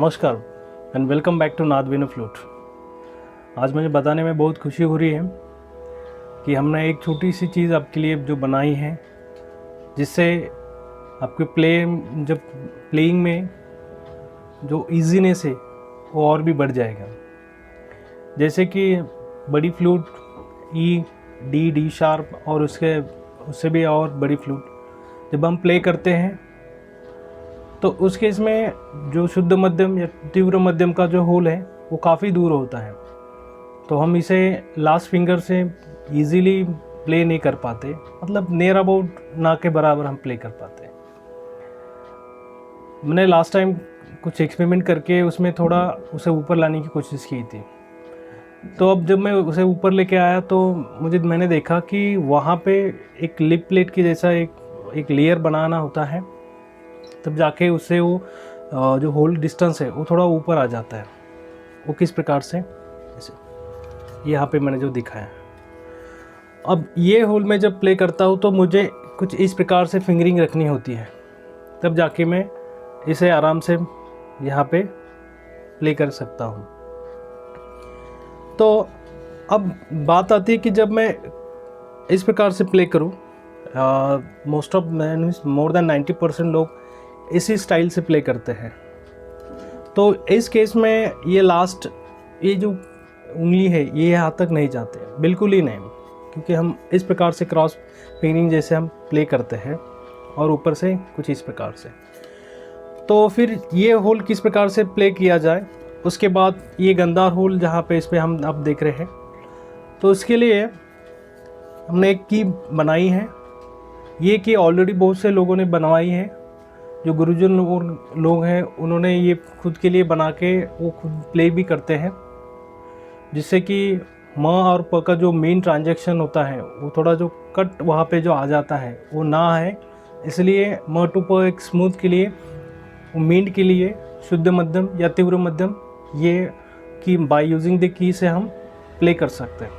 नमस्कार and welcome back to नाद वेणु flute. आज मुझे बताने में बहुत खुशी हो रही है कि हमने एक छोटी सी चीज़ आपके लिए जो बनाई है, जिससे आपके जब प्लेइंग में जो इजीनेस है वो और भी बढ़ जाएगा। जैसे कि बड़ी flute E D D sharp और उससे भी और बड़ी फ्लूट जब हम प्ले करते हैं तो उस केस में जो शुद्ध मध्यम या तीव्र मध्यम का जो होल है वो काफ़ी दूर होता है, तो हम इसे लास्ट फिंगर से इजीली प्ले नहीं कर पाते, मतलब नियर अबाउट ना के बराबर हम प्ले कर पाते हैं। मैंने लास्ट टाइम कुछ एक्सपेरिमेंट करके उसमें थोड़ा उसे ऊपर लाने की कोशिश की थी, तो अब जब मैं उसे ऊपर लेके आया तो मैंने देखा कि वहाँ पे एक लिप प्लेट की जैसा एक लेयर बनाना होता है, तब जाके उससे वो जो होल डिस्टेंस है वो थोड़ा ऊपर आ जाता है। वो किस प्रकार से, जैसे यहाँ पे मैंने जो दिखाया। अब ये होल में जब प्ले करता हूँ तो मुझे कुछ इस प्रकार से फिंगरिंग रखनी होती है, तब जाके मैं इसे आराम से यहाँ पे प्ले कर सकता हूँ। तो अब बात आती है कि जब मैं इस प्रकार से प्ले करूँ, मोर देन 90% लोग इसी स्टाइल से प्ले करते हैं। तो इस केस में ये जो उंगली है ये यहाँ तक नहीं जाते, बिल्कुल ही नहीं, क्योंकि हम इस प्रकार से क्रॉस फिंगरिंग जैसे हम प्ले करते हैं और ऊपर से कुछ इस प्रकार से। तो फिर ये होल किस प्रकार से प्ले किया जाए, उसके बाद ये गंदार होल जहाँ पे इस पर हम अब देख रहे हैं, तो इसके लिए हमने एक की बनाई है। ये की ऑलरेडी बहुत से लोगों ने बनवाई है, जो गुरुजन लोग हैं उन्होंने ये खुद के लिए बना के वो खुद प्ले भी करते हैं, जिससे कि म और प का जो मेन ट्रांजैक्शन होता है वो थोड़ा जो कट वहाँ पे जो आ जाता है वो ना है। इसलिए म टू प एक स्मूथ के लिए, मींड के लिए शुद्ध मध्यम या तीव्र मध्यम ये की बाय यूजिंग द की से हम प्ले कर सकते हैं।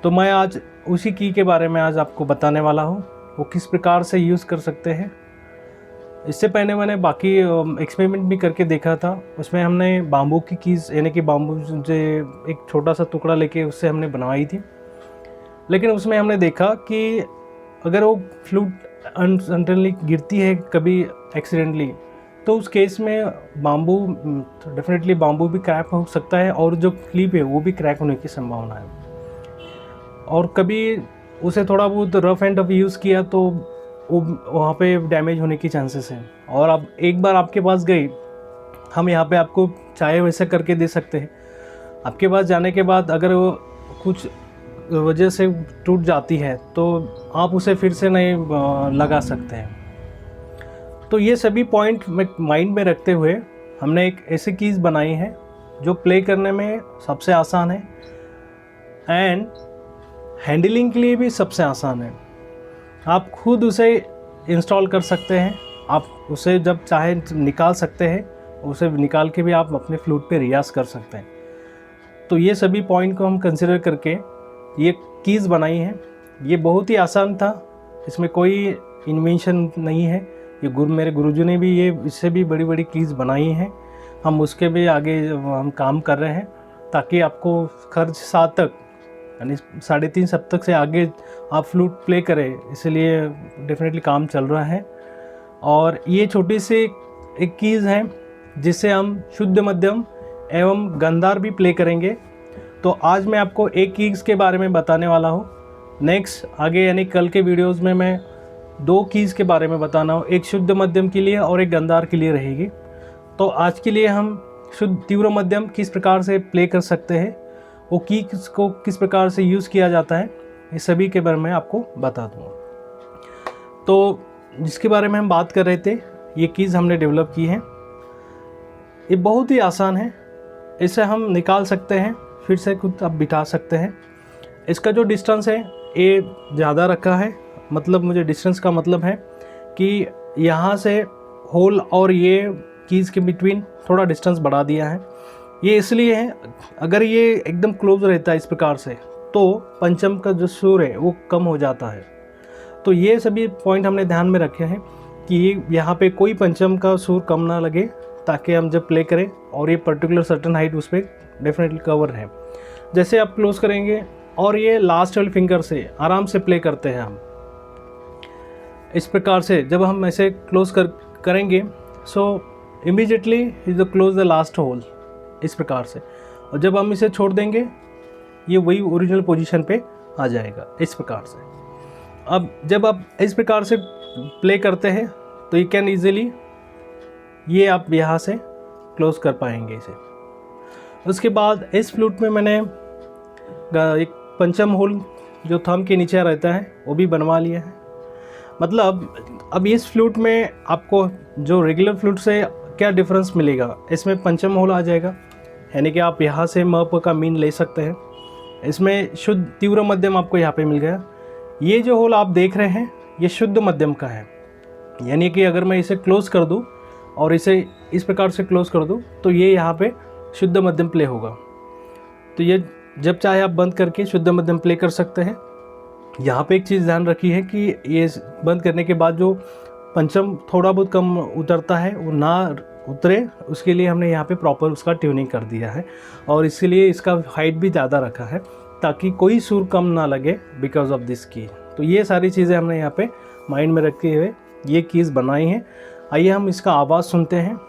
तो मैं आज उसी की के बारे में आज आपको बताने वाला हूँ, वो किस प्रकार से यूज़ कर सकते हैं। इससे पहले मैंने बाकी एक्सपेरिमेंट भी करके देखा था, उसमें हमने बाम्बू की कीज़ यानी कि बाम्बू से एक छोटा सा टुकड़ा लेके उससे हमने बनवाई थी, लेकिन उसमें हमने देखा कि अगर वो फ्लूट अनसडनली गिरती है कभी एक्सीडेंटली, तो उस केस में डेफिनेटली बाम्बू भी क्रैक हो सकता है और जो क्लिप है वो भी क्रैक होने की संभावना है। और कभी उसे थोड़ा बहुत रफ एंड टफ यूज़ किया तो वहाँ पे डैमेज होने की चांसेस हैं। और अब एक बार आपके पास गई, हम यहाँ पे आपको चाहे वैसा करके दे सकते हैं। आपके पास जाने के बाद अगर वो कुछ वजह से टूट जाती है तो आप उसे फिर से नहीं लगा सकते हैं। तो ये सभी पॉइंट माइंड में रखते हुए हमने एक ऐसी कीज़ बनाई है जो प्ले करने में सबसे आसान है एंड हैंडलिंग के लिए भी सबसे आसान है। आप खुद उसे इंस्टॉल कर सकते हैं, आप उसे जब चाहे निकाल सकते हैं, उसे निकाल के भी आप अपने फ्लूट पे रियाज कर सकते हैं। तो ये सभी पॉइंट को हम कंसिडर करके ये कीज़ बनाई है। ये बहुत ही आसान था, इसमें कोई इन्वेंशन नहीं है। ये मेरे गुरुजी ने भी इससे भी बड़ी बड़ी कीज़ बनाई हैं। हम उसके भी आगे हम काम कर रहे हैं ताकि आपको खर्च 7 तक यानी 3.5 सप्ताह से आगे आप फ्लूट प्ले करें, इसलिए डेफिनेटली काम चल रहा है। और ये छोटी सी एक कीज़ है जिससे हम शुद्ध मध्यम एवं गंधार भी प्ले करेंगे। तो आज मैं आपको एक कीज़ के बारे में बताने वाला हूँ। नेक्स्ट आगे यानी कल के वीडियोस में मैं 2 कीज़ के बारे में बताना हूँ, एक शुद्ध मध्यम के लिए और एक गंधार के लिए रहेगी। तो आज के लिए हम शुद्ध तीव्र मध्यम किस प्रकार से प्ले कर सकते हैं, वो की को किस प्रकार से यूज़ किया जाता है, इस सभी के बारे में आपको बता दूँगा। तो जिसके बारे में हम बात कर रहे थे, ये कीज़ हमने डेवलप की है। ये बहुत ही आसान है, इसे हम निकाल सकते हैं, फिर से खुद आप बिठा सकते हैं। इसका जो डिस्टेंस है ये ज़्यादा रखा है, मतलब मुझे डिस्टेंस का मतलब है कि यहाँ से होल और ये कीज़ के बिटवीन थोड़ा डिस्टेंस बढ़ा दिया है। ये इसलिए है, अगर ये एकदम क्लोज रहता है इस प्रकार से तो पंचम का जो सुर है वो कम हो जाता है। तो ये सभी पॉइंट हमने ध्यान में रखे हैं कि यहाँ पे कोई पंचम का सुर कम ना लगे ताकि हम जब प्ले करें और ये पर्टिकुलर सर्टन हाइट उस पर डेफिनेटली कवर है। जैसे आप क्लोज करेंगे और ये लास्ट वाले फिंगर से आराम से प्ले करते हैं हम इस प्रकार से। जब हम ऐसे क्लोज करेंगे so immediately is close the last hole इस प्रकार से, और जब हम इसे छोड़ देंगे ये वही ओरिजिनल पोजीशन पे आ जाएगा इस प्रकार से। अब जब आप इस प्रकार से प्ले करते हैं तो यू कैन ईजिली ये आप यहाँ से क्लोज कर पाएंगे इसे। उसके बाद इस फ्लूट में मैंने एक पंचम होल जो थंब के नीचे रहता है वो भी बनवा लिया है। मतलब अब इस फ्लूट में आपको जो रेगुलर फ्लूट से क्या डिफरेंस मिलेगा, इसमें पंचम होल आ जाएगा, यानी कि आप यहाँ से म प का मीन ले सकते हैं। इसमें शुद्ध तीव्र मध्यम आपको यहाँ पे मिल गया। ये जो होल आप देख रहे हैं ये शुद्ध मध्यम का है, यानी कि अगर मैं इसे क्लोज कर दूँ और इसे इस प्रकार से क्लोज कर दूँ तो ये यहाँ पे शुद्ध मध्यम प्ले होगा। तो ये जब चाहे आप बंद करके शुद्ध मध्यम प्ले कर सकते हैं। यहाँ पे एक चीज़ ध्यान रखी है कि ये बंद करने के बाद जो पंचम थोड़ा बहुत कम उतरता है वो ना उतरे, उसके लिए हमने यहाँ पे प्रॉपर उसका ट्यूनिंग कर दिया है और इसलिए इसका हाइट भी ज़्यादा रखा है ताकि कोई सुर कम ना लगे बिकॉज ऑफ दिस की। तो ये सारी चीज़ें हमने यहाँ पे माइंड में रखते हुए ये कीज़ बनाई हैं। आइए हम इसका आवाज़ सुनते हैं।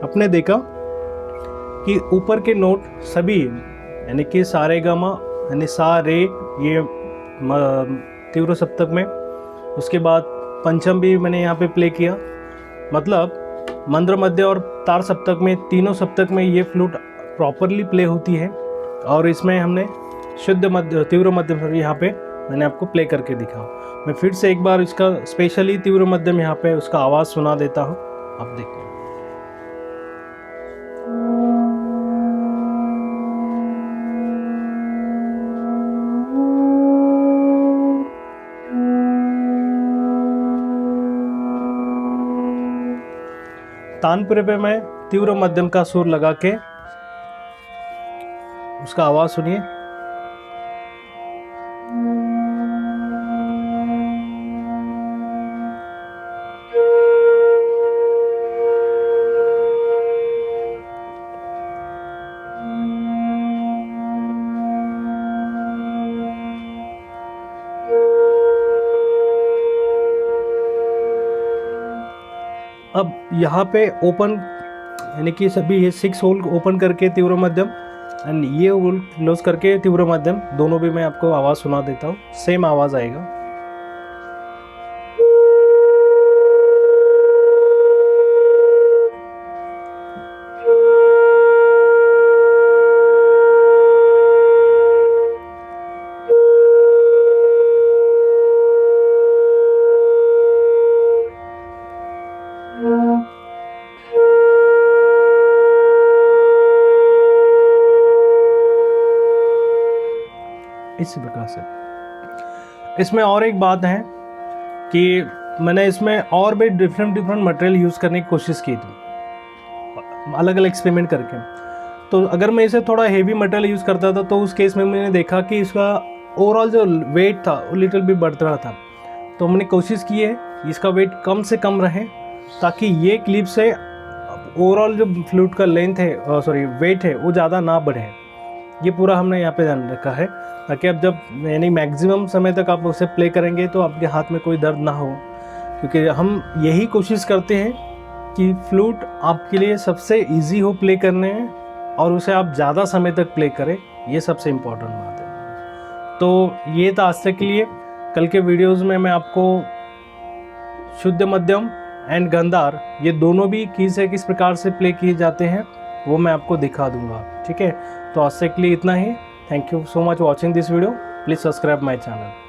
आपने देखा कि ऊपर के नोट सभी यानी कि सारे गामा यानी सा रे ये तीव्र सप्तक में, उसके बाद पंचम भी मैंने यहाँ पे प्ले किया। मतलब मंद्र मध्य और तार सप्तक में तीनों सप्तक में ये फ्लूट प्रॉपरली प्ले होती है और इसमें हमने शुद्ध मध्य तीव्र मध्यम यहाँ पे मैंने आपको प्ले करके दिखाऊँ। मैं फिर से एक बार इसका स्पेशली तीव्र मध्यम यहाँ पे उसका आवाज़ सुना देता हूँ, आप देखिए। तानपुरे पे मैं तीव्र मध्यम का सुर लगा के उसका आवाज सुनिए। अब यहाँ पे ओपन यानी कि सभी ये 6 होल ओपन करके तीव्र मध्यम एंड ये होल क्लोज करके तीव्र मध्यम दोनों भी मैं आपको आवाज़ सुना देता हूँ, सेम आवाज़ आएगा। इसी प्रकार से। इसमें और एक बात है कि मैंने इसमें और भी डिफरेंट मटेरियल यूज़ करने की कोशिश की थी, अलग अलग एक्सपेरिमेंट करके। तो अगर मैं इसे थोड़ा हेवी मटेरियल यूज़ करता था तो उस केस में मैंने देखा कि इसका ओवरऑल जो वेट था वो लिटिल भी बढ़ रहा था। तो मैंने कोशिश की है इसका वेट कम से कम रहे, ताकि ये क्लिप से ओवरऑल जो फ्लूट का लेंथ है, सॉरी वेट है, वो ज़्यादा ना बढ़े। ये पूरा हमने यहाँ पे ध्यान रखा है, ताकि अब जब यानी मैक्सिमम समय तक आप उसे प्ले करेंगे तो आपके हाथ में कोई दर्द ना हो, क्योंकि हम यही कोशिश करते हैं कि फ्लूट आपके लिए सबसे इजी हो प्ले करने में और उसे आप ज़्यादा समय तक प्ले करें, ये सबसे इम्पोर्टेंट बात है। तो ये था आज तक के लिए। कल के वीडियोज़ में मैं आपको शुद्ध मध्यम एंड गांधार ये दोनों भी कीज़ से किस प्रकार से प्ले किए जाते हैं वो मैं आपको दिखा दूंगा, ठीक है। तो आज तक के लिए इतना ही। Thank you so much watching this video. Please subscribe my channel.